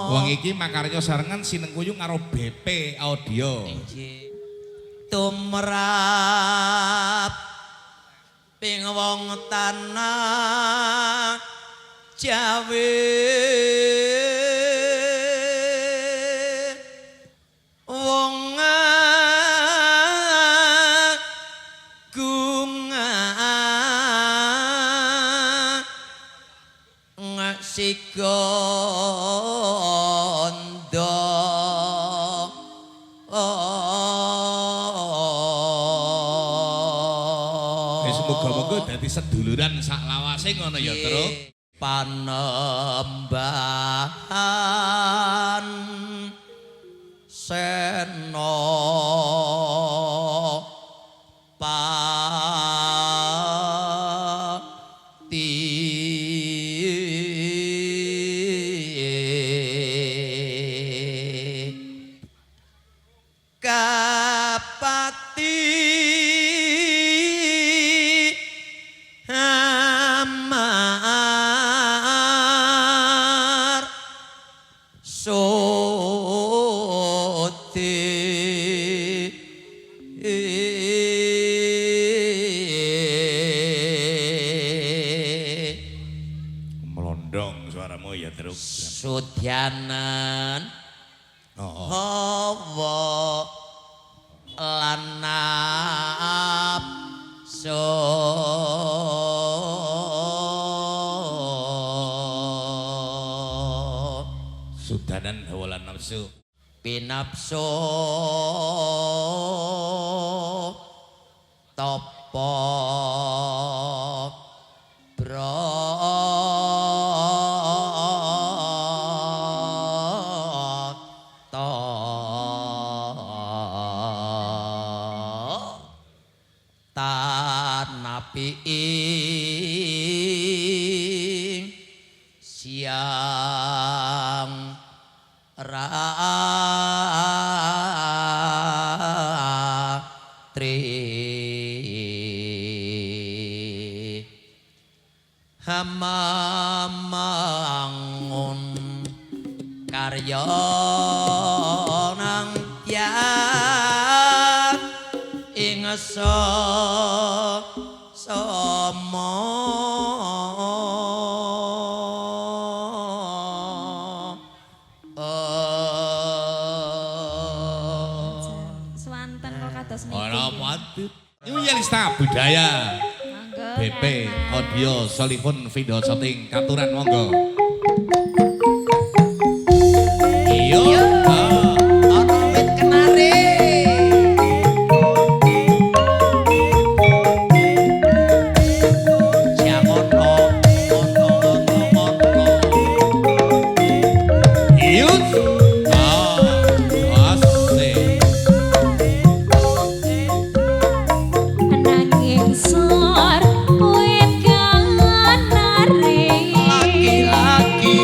Wong iki makarya sarengan sinengkuyu karo BP Audio. Inggih. Tumrap ping wong tanah Jawa wong sigondo Semoga-moga dadi seduluran sak lawase ngono ya, Tru. Panembahan seno Sudyanan hawa lanap so Sudanan hawa lan nafsu pinapso topo siang ratri hamamangun karya nang tiang ing sama Swanten kok kados niku. Ora patut. Iku Yelista budaya. Monggo. BP Audio Solifon Video Shooting Katuran monggo. Iyo. Ana wit kenari. Nanging sor wit kanari. Laki-laki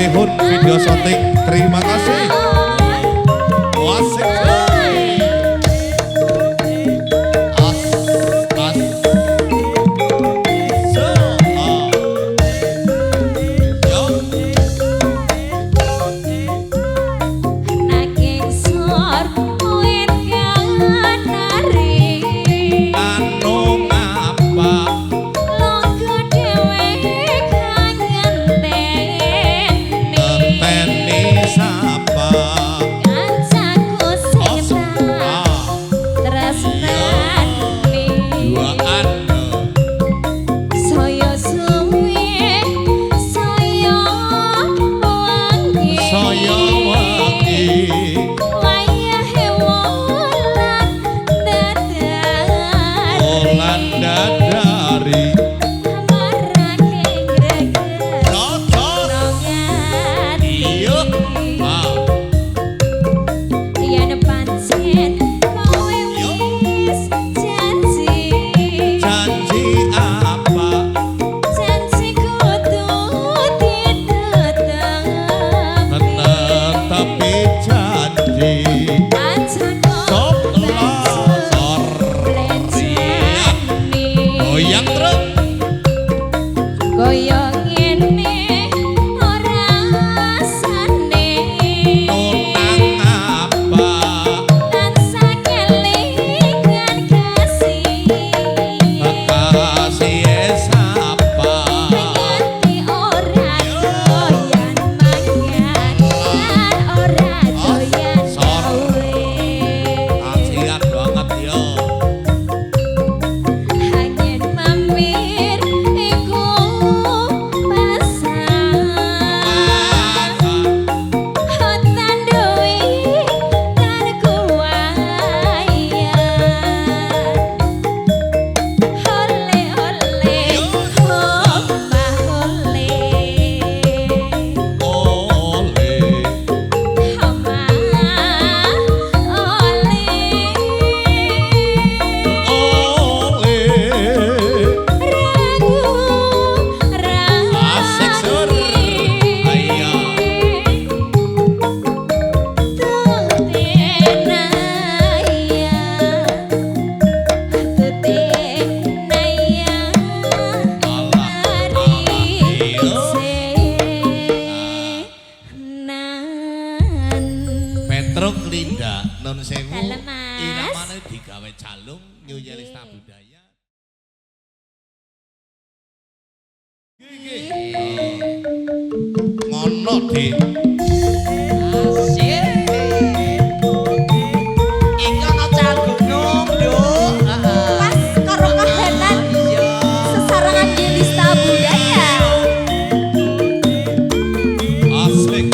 Mihun video shooting. Terima kasih. Wasik. As. So. Yo. Nanging sor wit kanari Anu ngapa logo dhewe kangenteni teni sapa kancaku setan tresnani dua anu saya suwe saya wangi saya wangi wayahe wulan dadar Olan dadari marake greget Cocok Iya yen pancen kowe wis janji Janji apa janji kudu ditetepi Menetepi janji aja kok Cop losor lenjani Goyang terus goyang ngene ora asane Nunang apa tansah kelingan kasih Kasih sapa ngerti ora doyan mangan lan ora doyan gawe Kasihan banget yo hanya mampir iku pasang hotan duwi lan kuwaya ole ole omah ole Oleh omah ole ragu Asik sur Ayo Petro Klinda non sewu Dalam, Mas. iramane digawe calung New Yelista Budaya ngono Dik Asik. Iki ana cal gunung, Nduk. Pas karo kahanan Iya. sesarangan Yelista Budaya. asik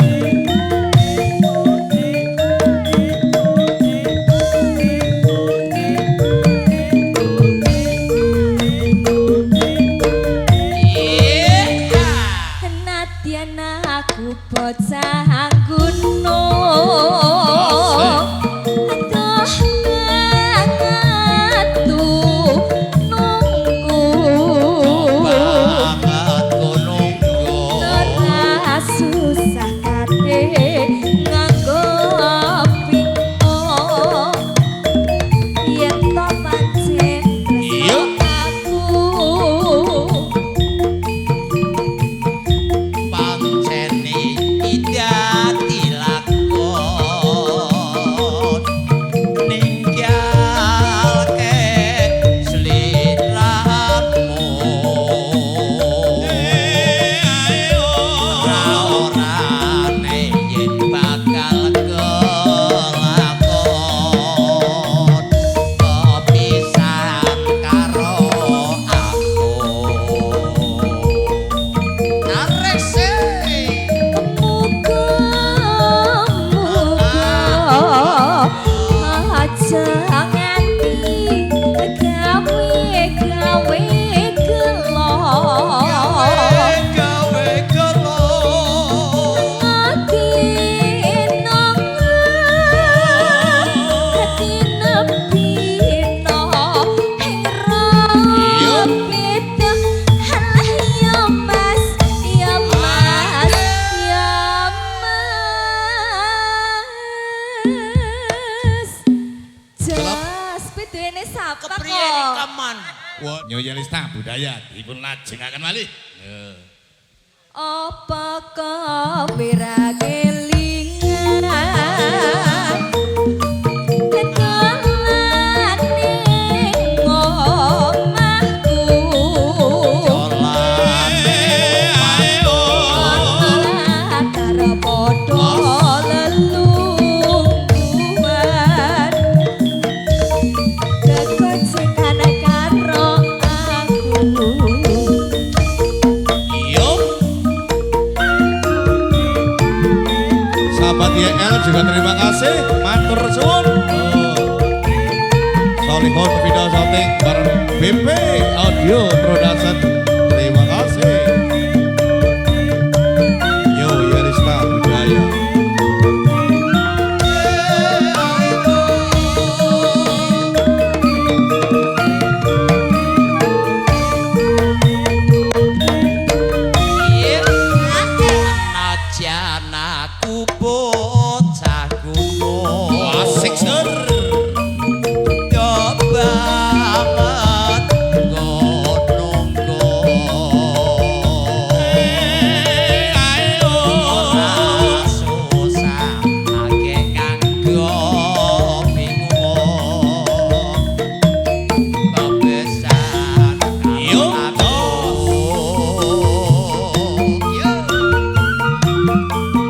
Iya. Nadyan aku bocah gunung aduh banget tuh nunggu Banget gunungku. ora susah kate nganggo pingo yen to pancen Iya. aku Pancen iki dadi lakon. Nyonya Lista budaya dipun lajengaken malih. Apa kowe ra kelingan tekan ning omahku karo padha lelungguhan kekocekan karo aku. Sahabat YL juga terima kasih, matur suwun. Solihun video shooting bareng BP Audio Production. Terima kasih. Yo Yerisma Budaya. Najan aku bocah gunung Asik ser. yo banget Ayo. ora susah akeh nganggo bingung kebesan Yo.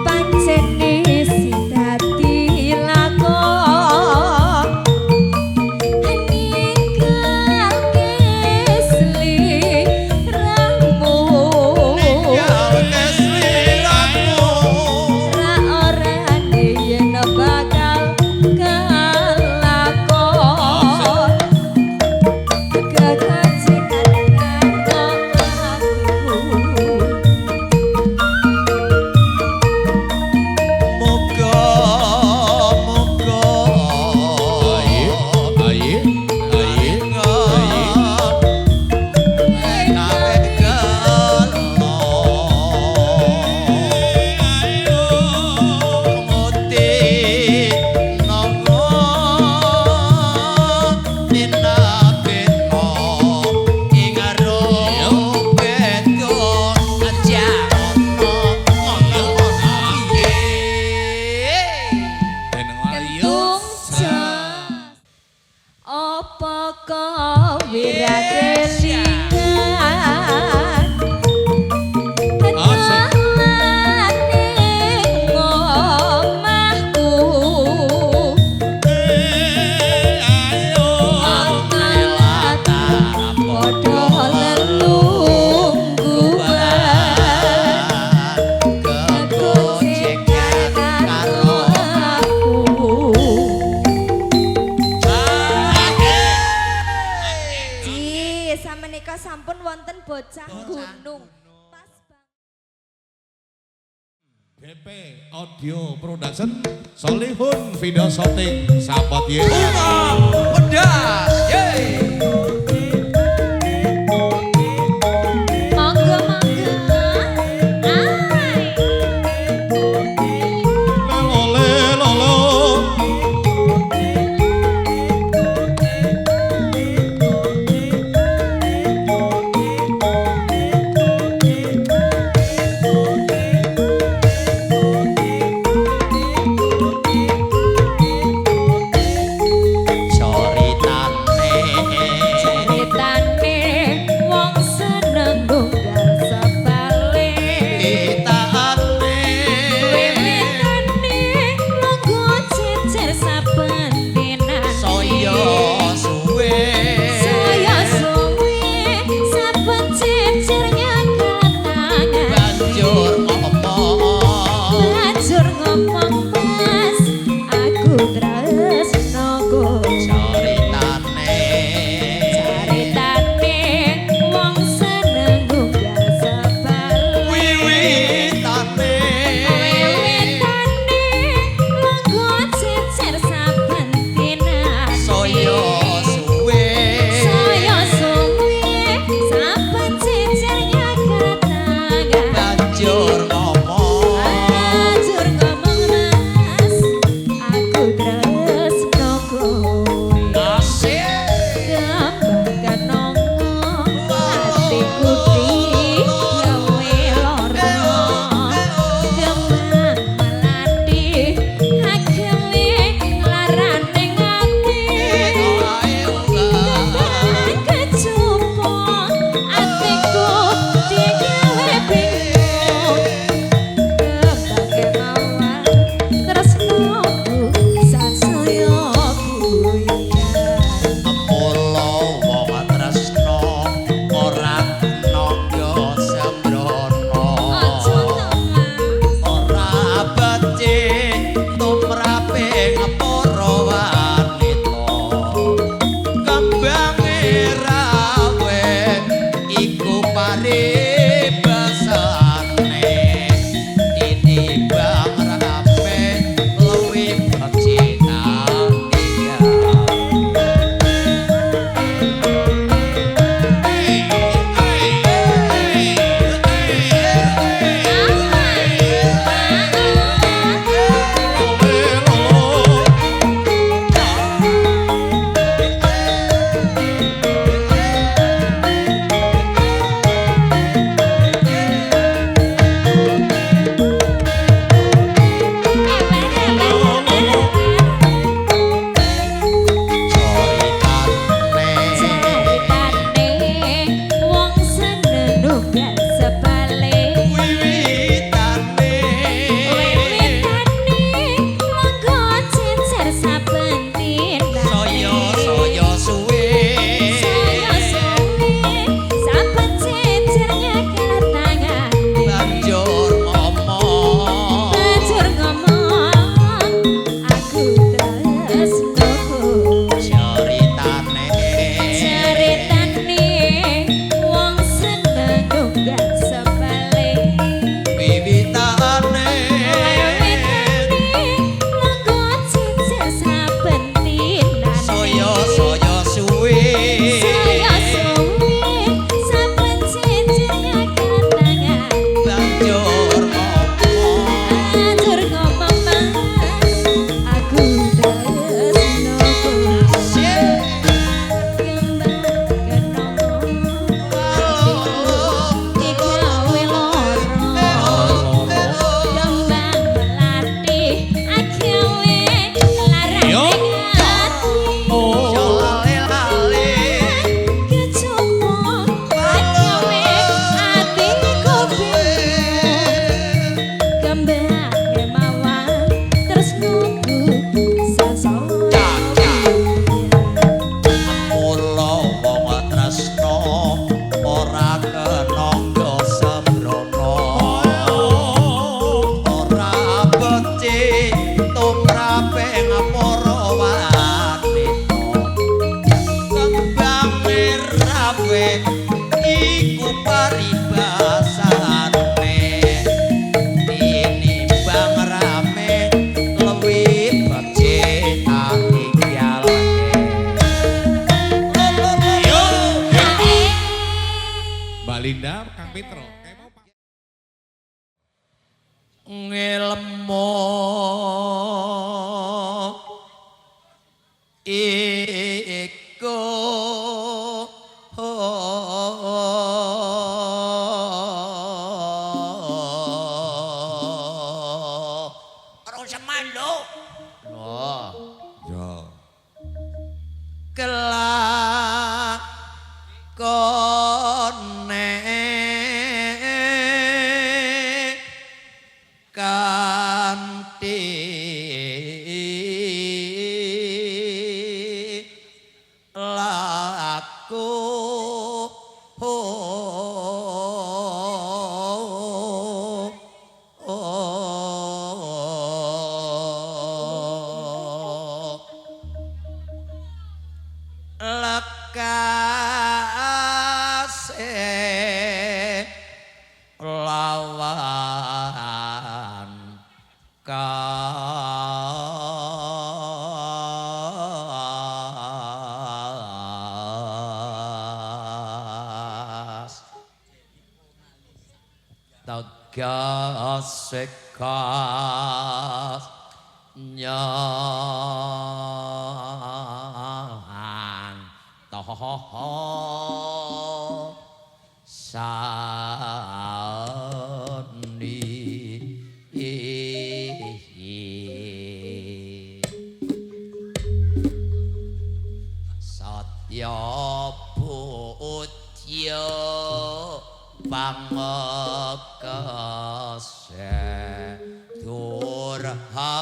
Pancen isi dadi lakon ninggalke sliramu ra orane yen bakal kalakon kekocekan karo aku. Ayo. Kentung jas apa kowe ra kelingan Asik. tekan ning omahku padha lelungguhan kekocekan karo aku. Ji, samenika sampun wonten bocah gunung. Pas BP Audio Production, Solihun Video Shooting, sahabat YL. Pedas, yeay. mangga mangga. Ai. Lolo. Coritane ngelmo iku ora semando wah Ya. kelakone kanthi laku lekase lawan kas tegase kas nyang toho Satya Putya pangekase durhaka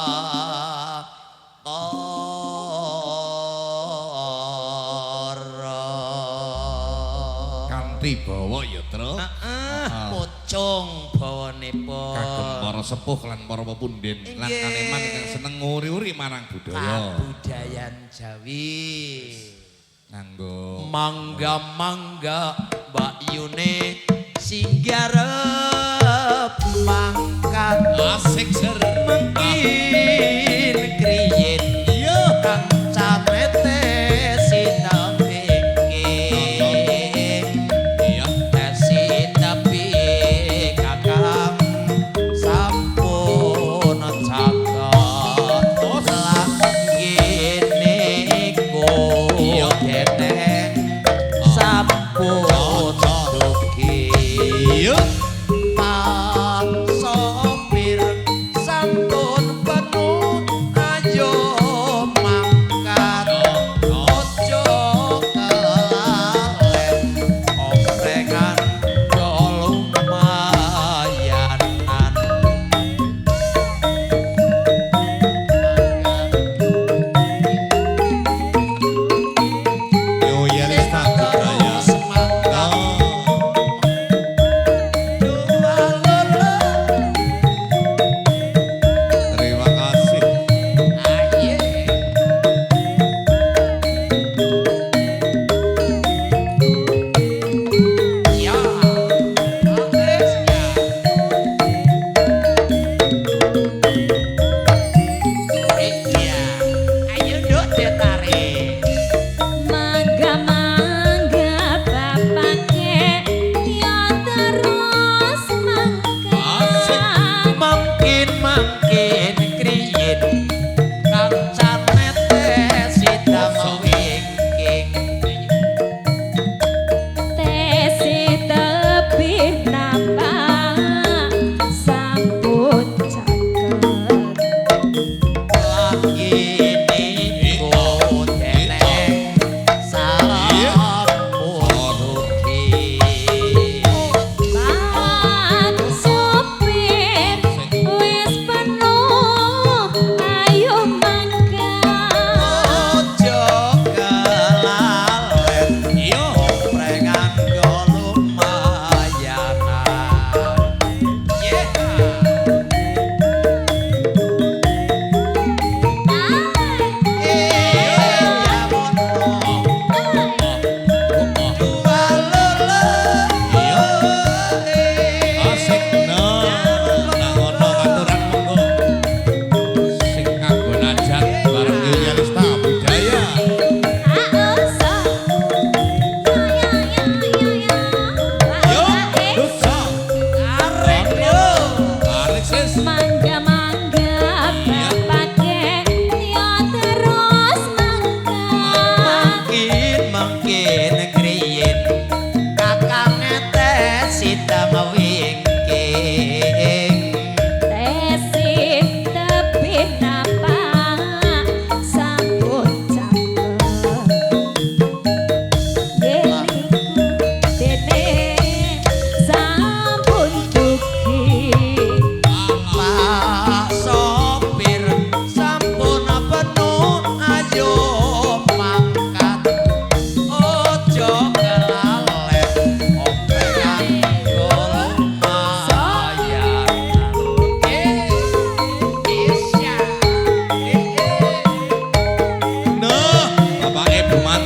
Kanthi bawa ya, Tru. pucung bawanipun Kagem para sepuh lan para pepunden lan Inggih. kaneman ingkang seneng nguri-uri marang budaya. kabudayan Jawi Nganggo mangga Mbak Yune singgarep mangkat asik ser. mungkin kriyen Iya. kang camete sinapike Iya. sinapi kakang sampun caket langgene Iya. kodene sampun dugi Iya. sopir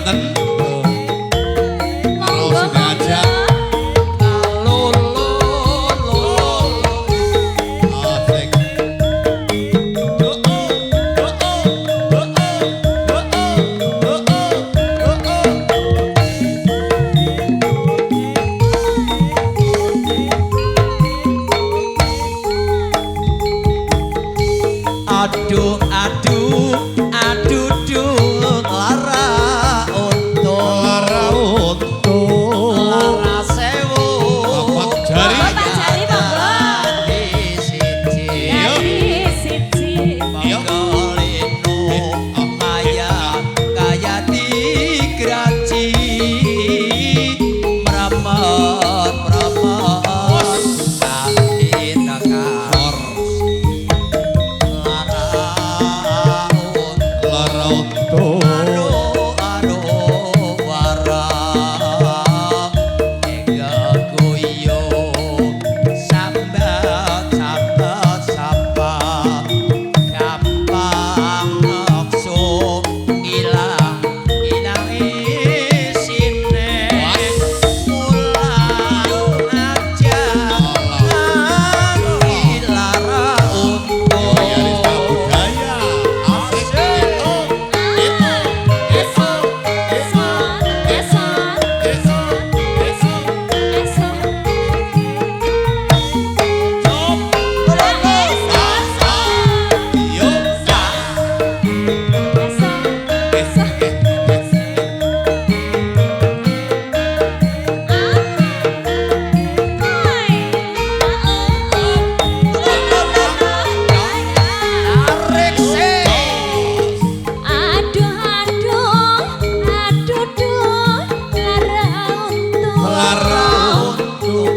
wonten. Karo sing diajak. Asik. Aduh aduh aduh duh lara untung Lara untung. lara sewu Bapak jari. Bapak jari, monggo. di siji Iya. Dari siji. Iya. Panggalinu kaya kaya digraji meramet meramet kanthi nakar Lara untung. Arista budaya. Asik. Yo. Lara untung.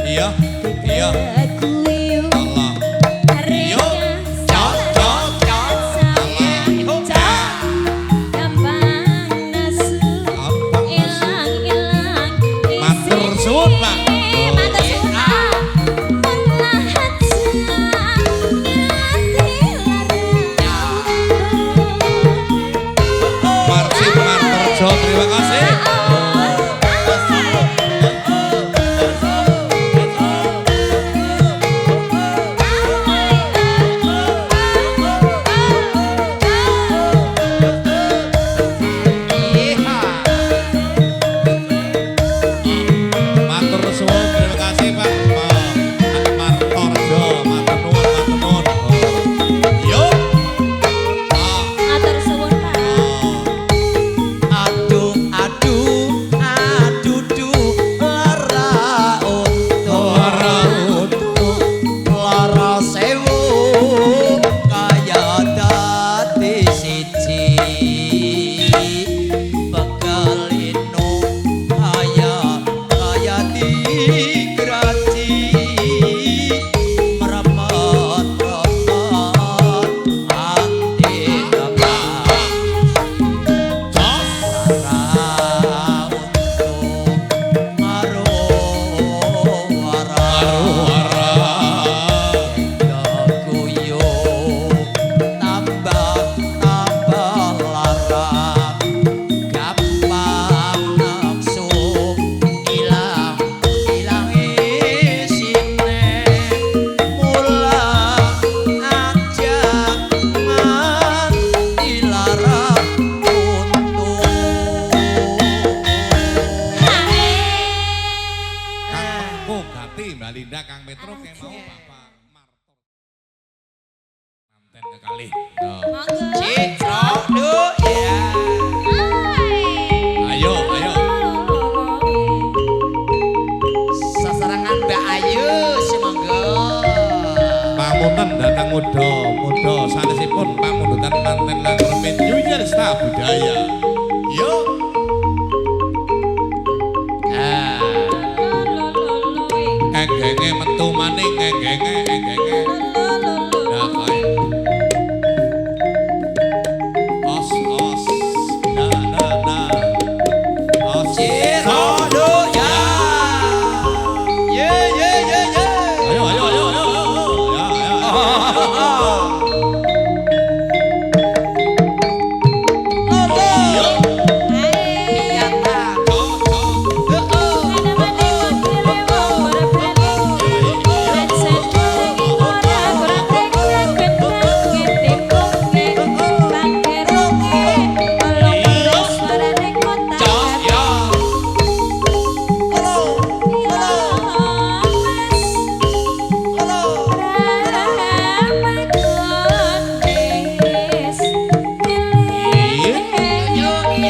Iya. Iya. Allah. Yo. Matur suwun, Pak. Marsin Marterjo, terima kasih. Matur suwun, terima kasih Pak. Marterjo, matur nuwun, matur nuwun. Yo. Aduh aduh aduh duh lara untung Lara untung. lara sewu kaya dadi siji bekalinu kaya kaya digraji meremet remet anti nakar Mbak Linda, Kang Petro, kayak mau Bapak Martor. Manten kekali. Ayo, ayo. Sasarangan Mbak Ayu semangga. Pamunten datang muda sanesipun pamundutan manten langremin New Year Star budaya. Yo. enggenge. Nah, ayo. Os. Nah. Os. Cirodo ya. Ye. Ayo. Ya.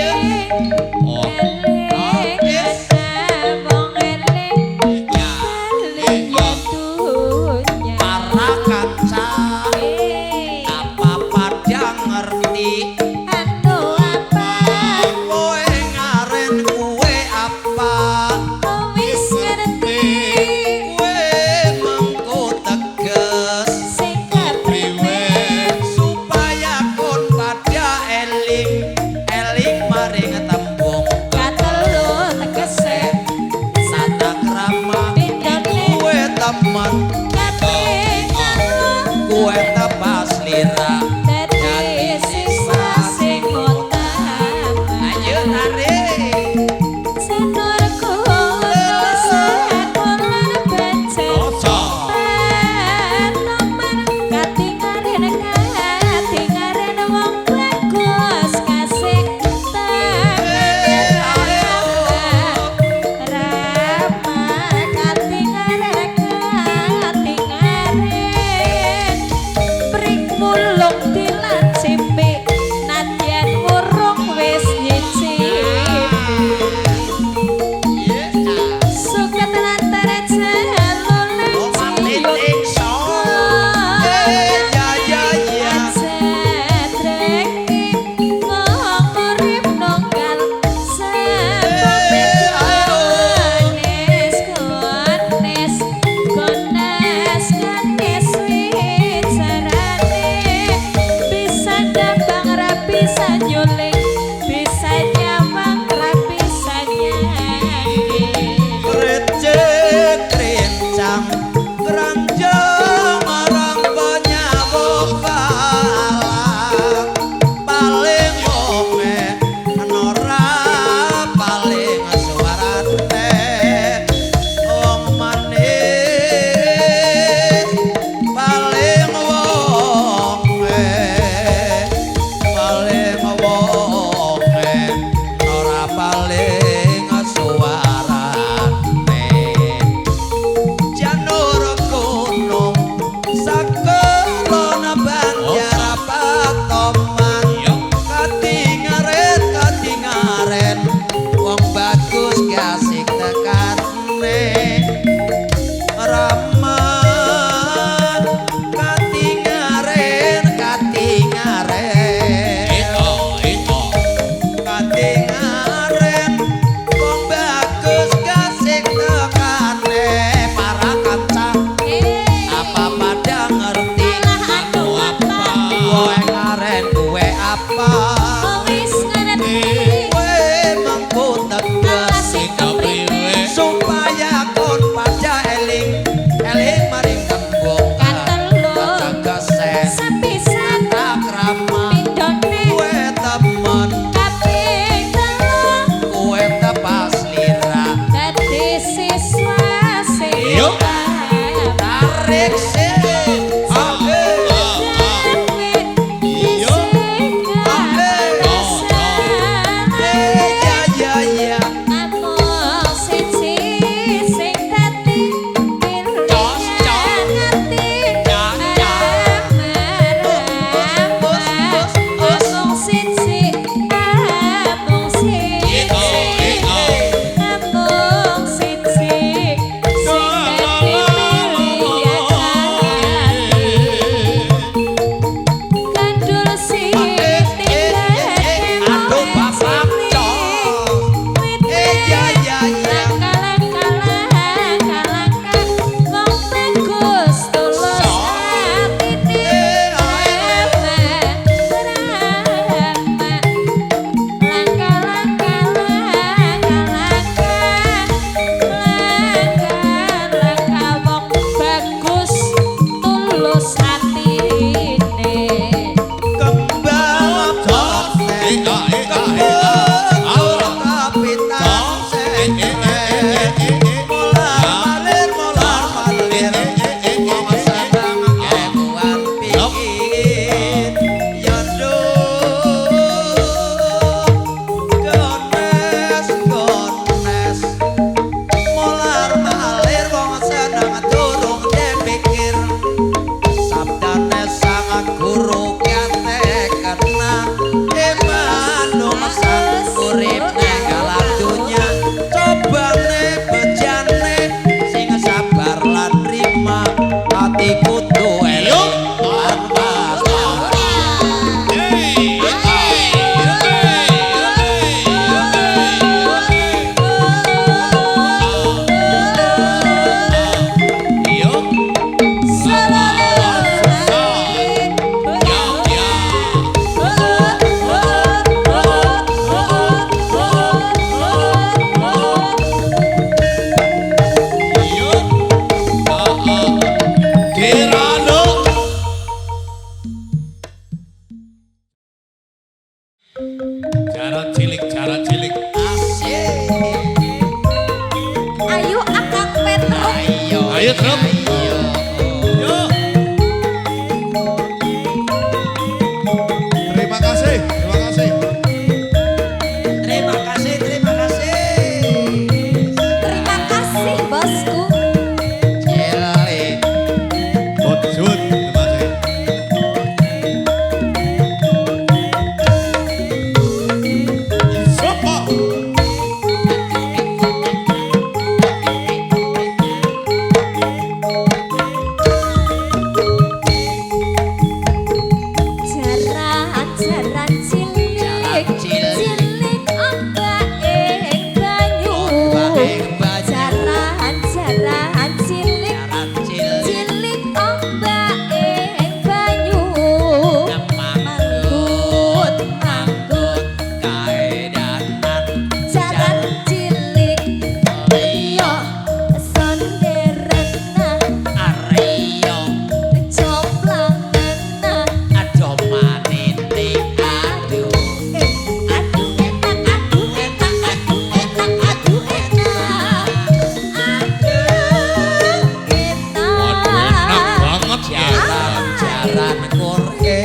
jaran kore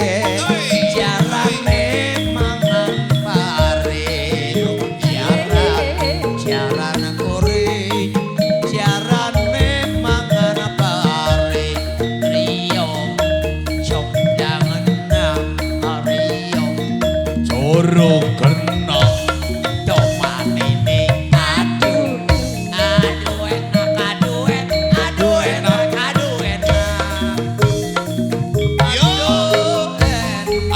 jarane mangan pare jaran kore jarane mangan pare riyo condang riyo Joro kena domanene aduh enak Yo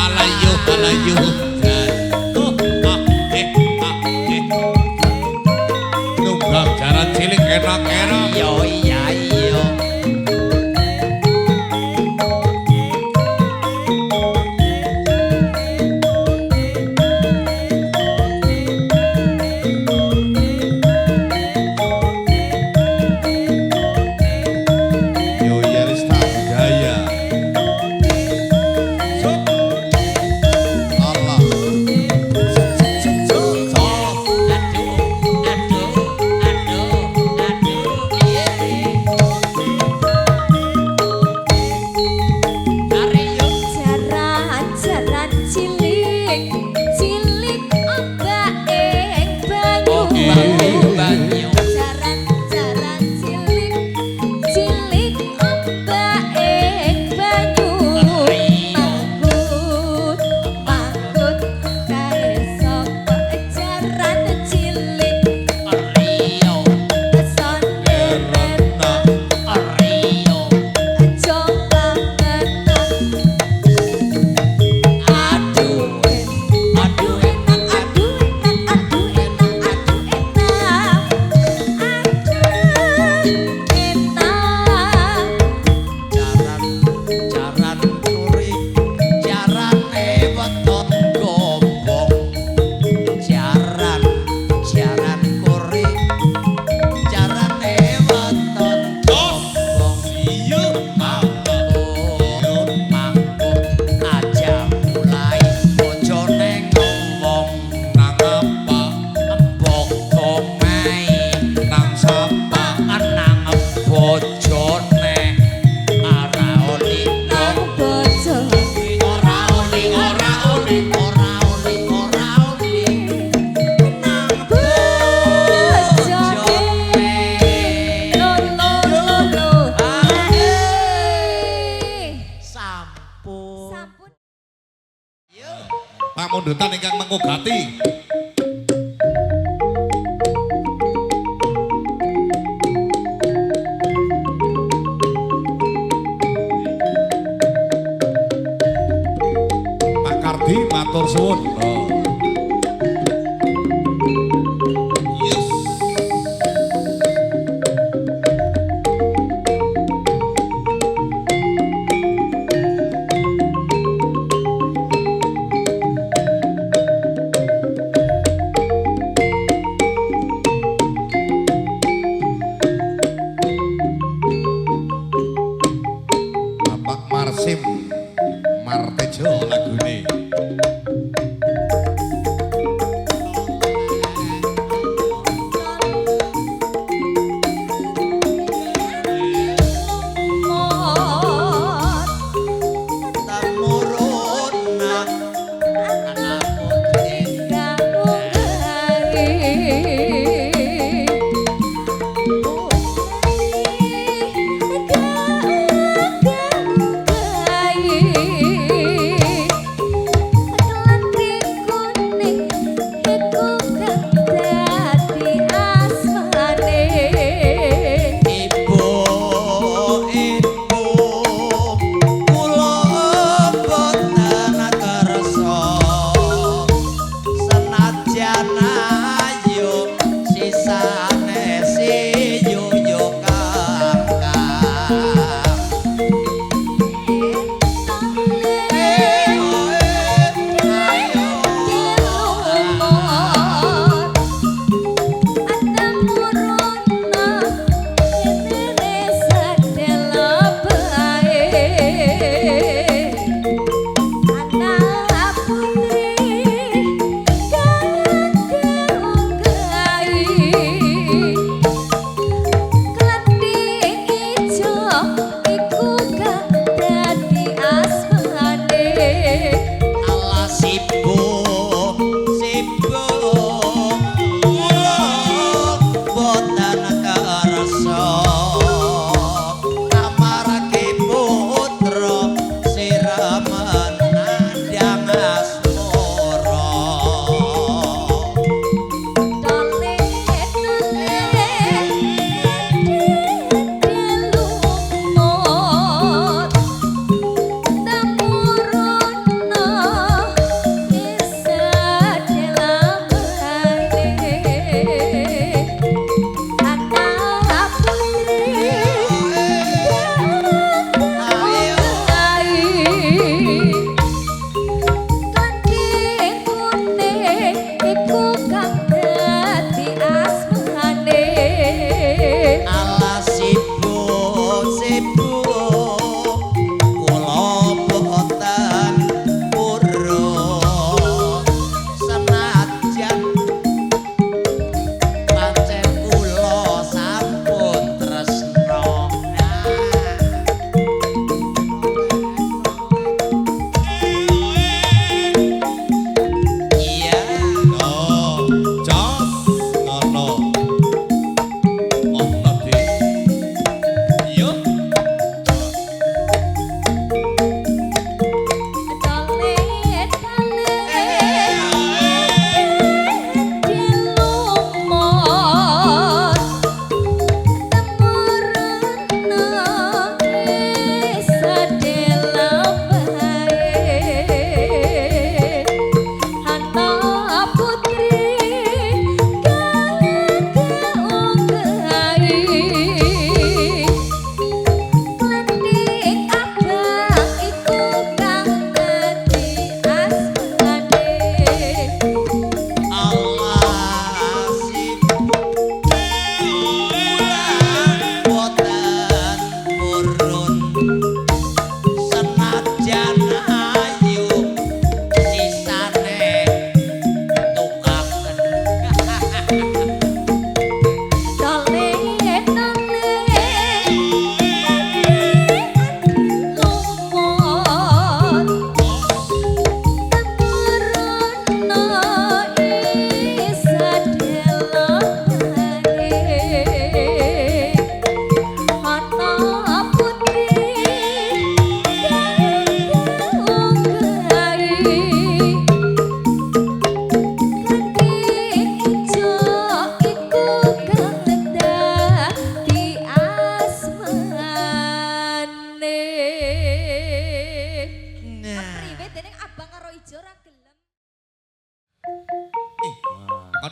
alayu alayu Nunggak jaran cilik enak-enak Yo iya iya Yo Yarista Budaya. Allah. Jaran-jaran cilik, cilik ombake banyu. Jaran-jaran cilik, cilik ombake banyu. Manggut kae sapa jaran cilik, sonde coba menang. Aduh enak, aduh enak, aduh enak, aduh enak, aduh enak. Jaran kuri jarane weton gombong jaran kuri jarane weton gombong mangkut aja mulai bojone ngomong Nang apa embok komai nang sapa nang bojone ora oli Nang bojo ora oli nang bojone lo sampun sampun pamundutan ingkang mengugati Pak Kardi matur suwun. Yes. Bapak Marsim Martejo lagune. tamurun anak putri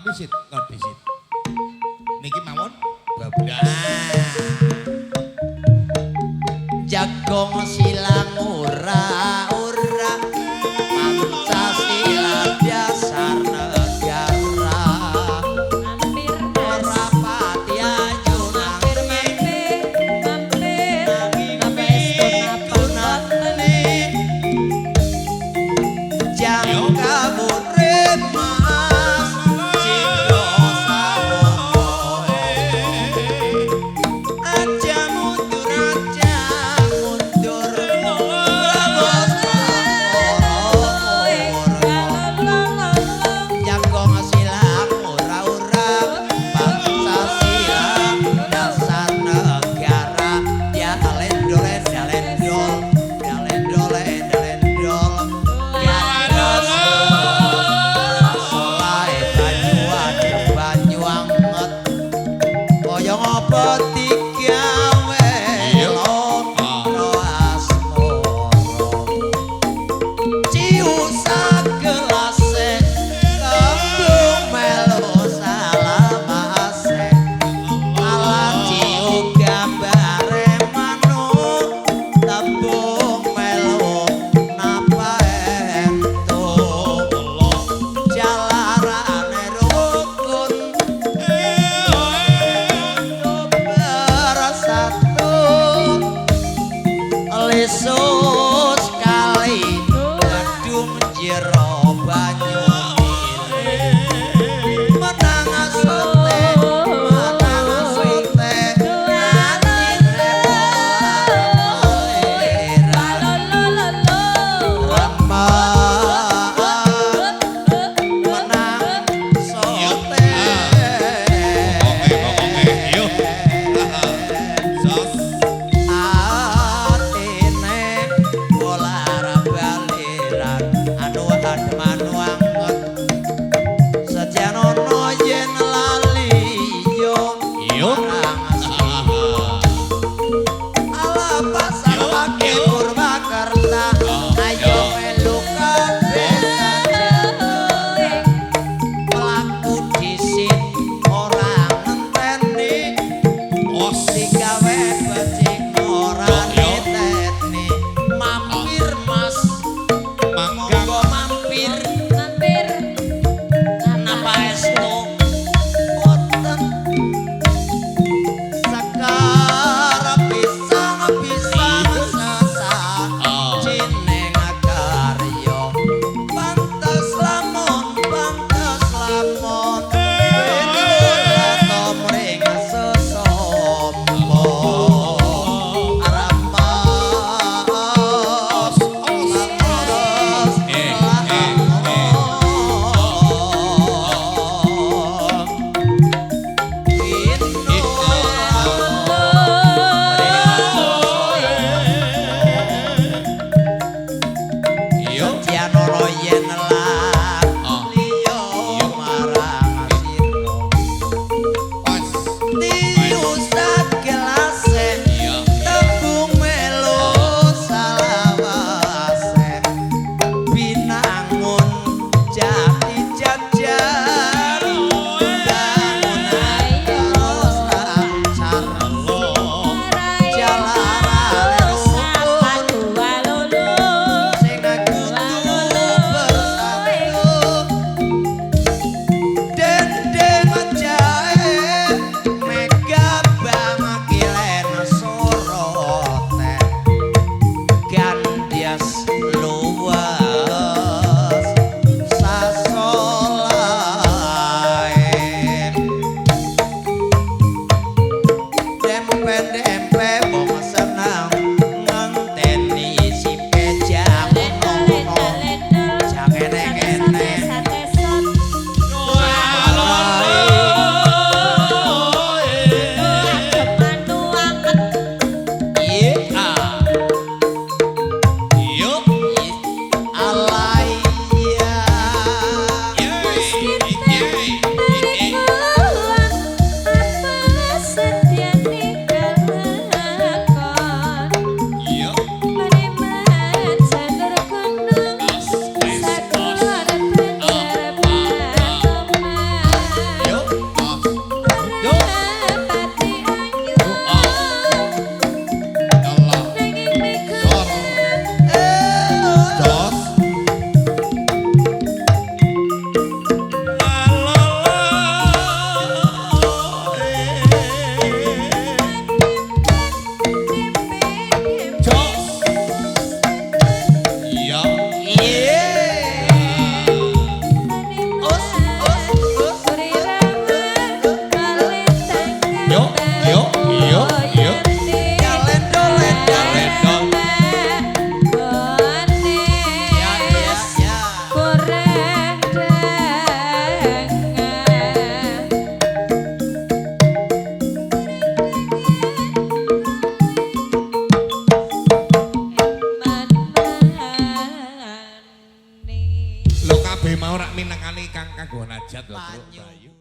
pisit, not pisit. Niki mawon bablas. Jagong silang ora Pancasila dasar negara Rapati ayu nanging Jang kabure mas Cipto samoe Aja mundur Bos Jagong silang ora Pancasila dasar negara Dia lendol Solai banyu anget Koyong apa digawe loro asmara Ciusa gelase kembung melu salamase Ala ciu gambare manuk tembung melu napa entuk Jalarane rukun bersatu Lesus kali gedung jero banyu menang sote Yuk. Sos. Atine bolar baliran anu adem anu anget sajanono yen lali yo Yuk. ala pasar pake Purwakarta ayo melu kabeh pelaku disit ora ngenteni Os. digawe becik ora Yo. niteni mampir mas Manggang. monggo mampir napa estu boten sakar pisang sesat jeneng karya pantes lamun bener mring sesompo aramos Janoro yen lan liya marang sira Pas. diusat gelase Iya. tembung melu salawase binangun jati jajar bangun terus lancar jalarane rukun sing kudu bersatu dendeng jahe mega bang kilen sorote gandias luas sasolae dempe wong senang ngenteni sipe jamono jangene-ngene Yuk. kabeh mau rak minangkani kang kanggo najat lho Truk Bayu.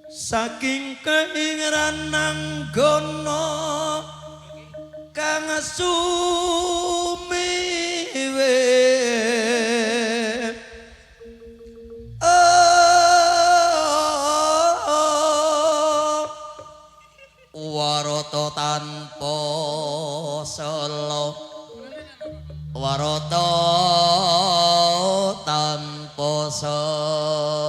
Saking keingeran gono kang sumiwe warata tanpa selo warata tanpa selo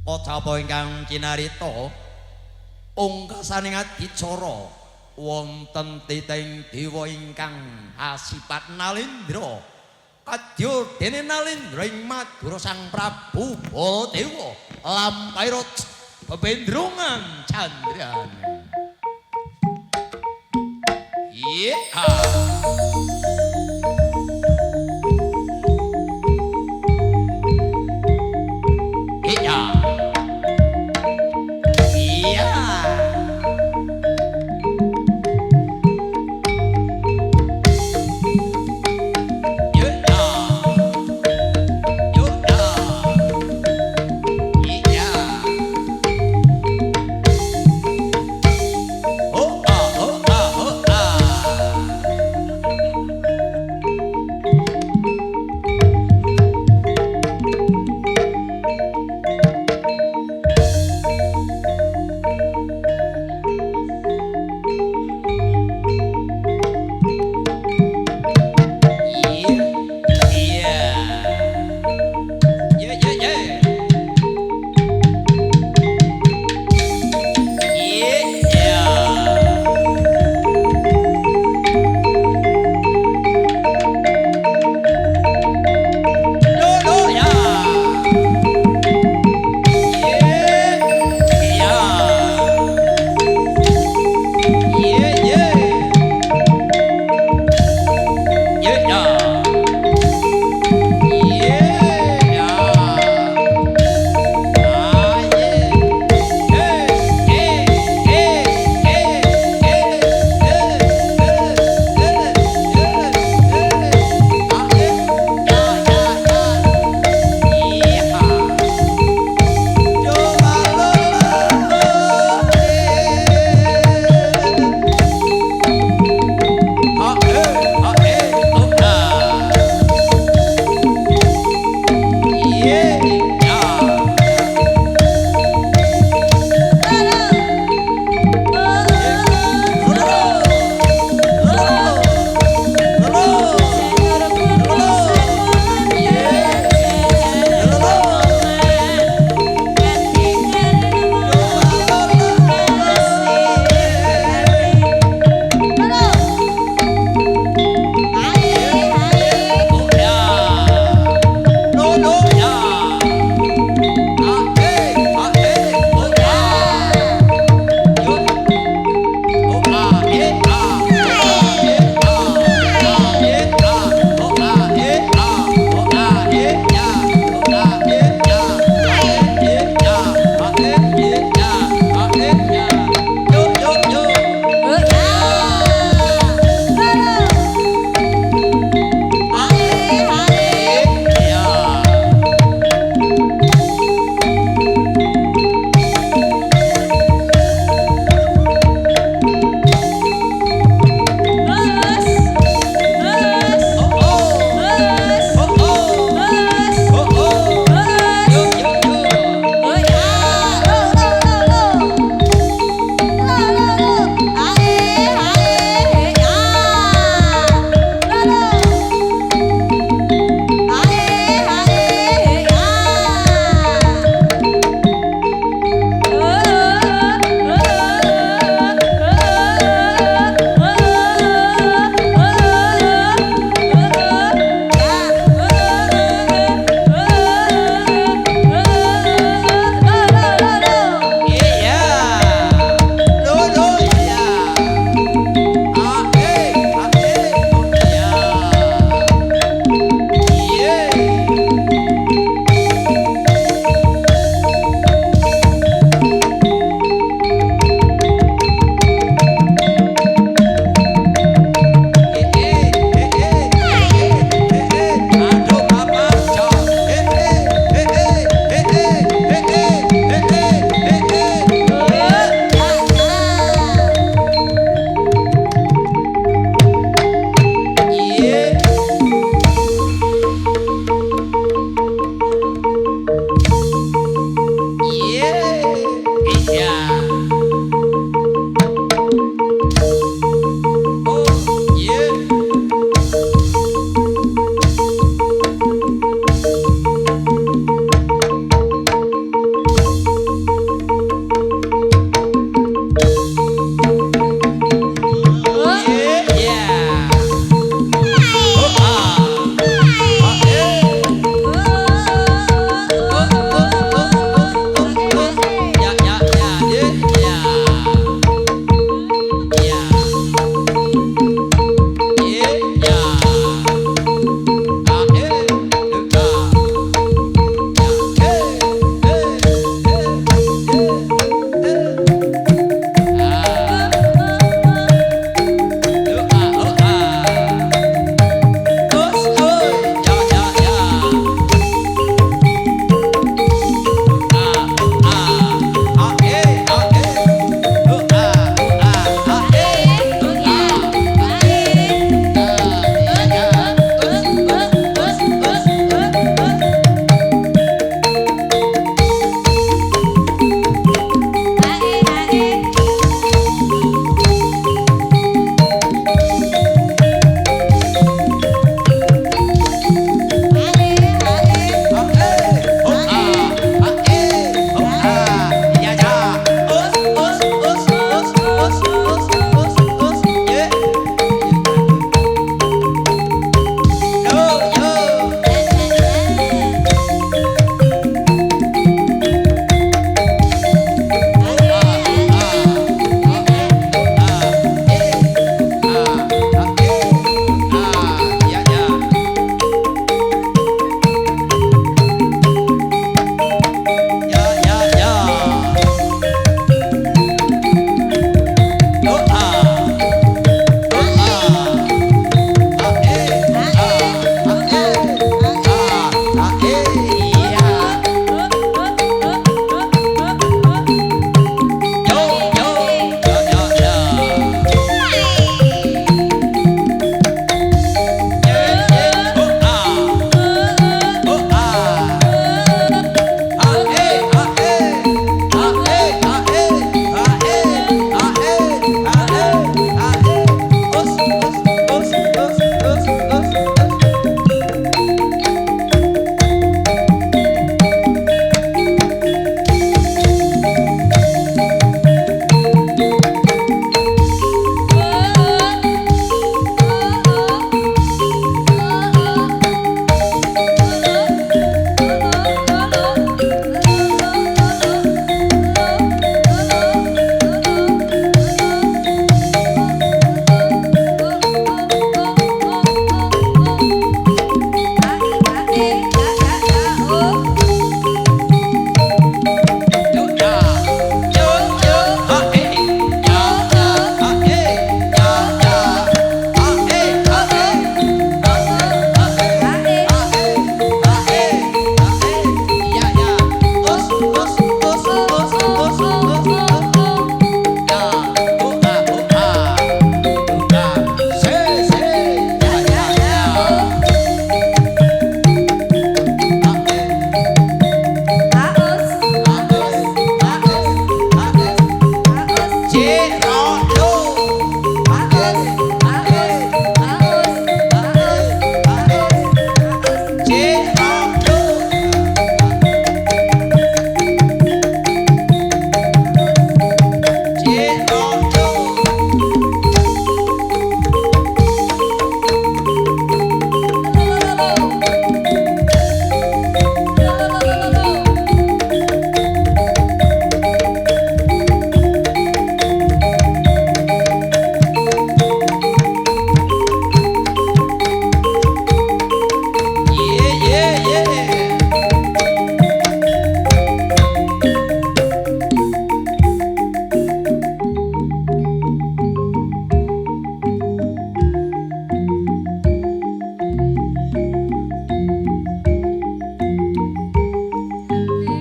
Pocapa ingkang kinarita ungkasaning adicara wonten titih dewa ingkang asipat Nalendra kadya dene Nalendra ing Madura Sang Prabu Baladewa lampaira bebendrongan candrane.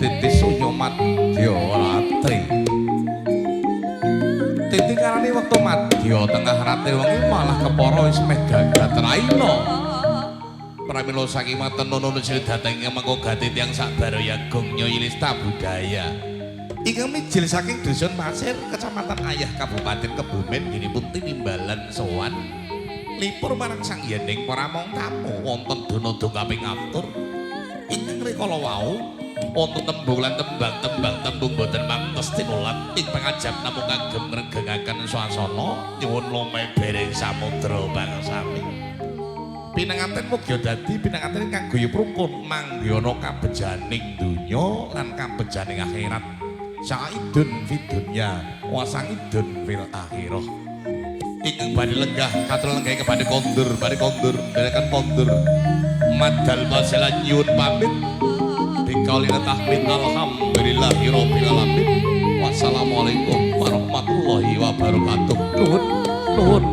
titis sunyo madya ratri. Titi karani wektu madya tengah ratri wengi malah kepara wis meh gagat raina. Pramila saking maten nono sing dateng mengko gati tiyang sakbaraya gongnya Yilista budaya. Ingkang mijil saking Dusun Pasir, Kecamatan Ayah Kabupaten Kebumen ginipun tinimbalan sowan lipur marang sang yening para mong tamu wonten donga kaping atur. Ingkang rikala wau wonten tembung lan tembung boten mantes tinulat ing pangajap namung kagem ngregengaken swasana nyuwun lume bereng samudra bangsami. Pinanganten mugia dadi pinanganten ingkang guyub rukun manggana kabejaning donya lan kabejaning akhirat. Sa'idun fid dunya wa sa'idun fil akhirah. Ingkang badhe lenggah katur lenggah kepada kondur derekan kondur madal basilan nyuwun pamit dikaulina tahmid alhamdulillahi rabbil alamin. Wassalamualaikum warahmatullahi wabarakatuh. Nuhun